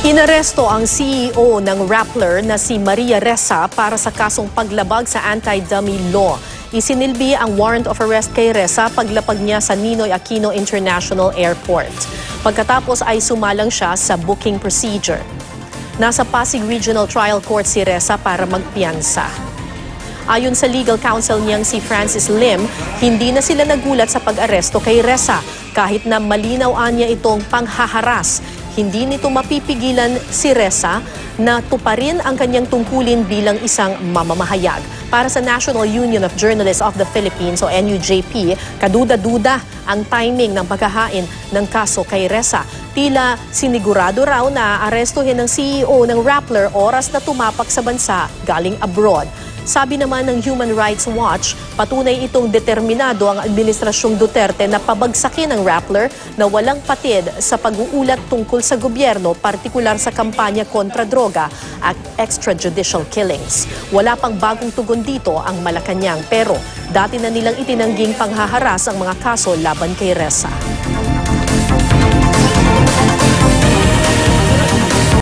Inaresto ang CEO ng Rappler na si Maria Ressa para sa kasong paglabag sa anti-dummy law. Isinilbi ang warrant of arrest kay Ressa paglapag niya sa Ninoy Aquino International Airport. Pagkatapos ay sumalang siya sa booking procedure. Nasa Pasig Regional Trial Court si Ressa para magpiyansa. Ayon sa legal counsel niyang si Francis Lim, hindi na sila nagulat sa pag-aresto kay Ressa kahit na malinaw niya itong panghaharas. Hindi nito mapipigilan si Ressa na tuparin ang kanyang tungkulin bilang isang mamamahayag. Para sa National Union of Journalists of the Philippines o NUJP, kaduda-duda ang timing ng paghahain ng kaso kay Ressa. Tila sinigurado raw na arestuhin ng CEO ng Rappler oras na tumapak sa bansa galing abroad. Sabi naman ng Human Rights Watch, patunay itong determinado ang Administrasyong Duterte na pabagsakin ang Rappler na walang patid sa pag-uulat tungkol sa gobyerno, partikular sa kampanya kontra droga at extrajudicial killings. Wala pang bagong tugon dito ang Malacanang pero dati na nilang itinangging panghaharas ang mga kaso laban kay Ressa.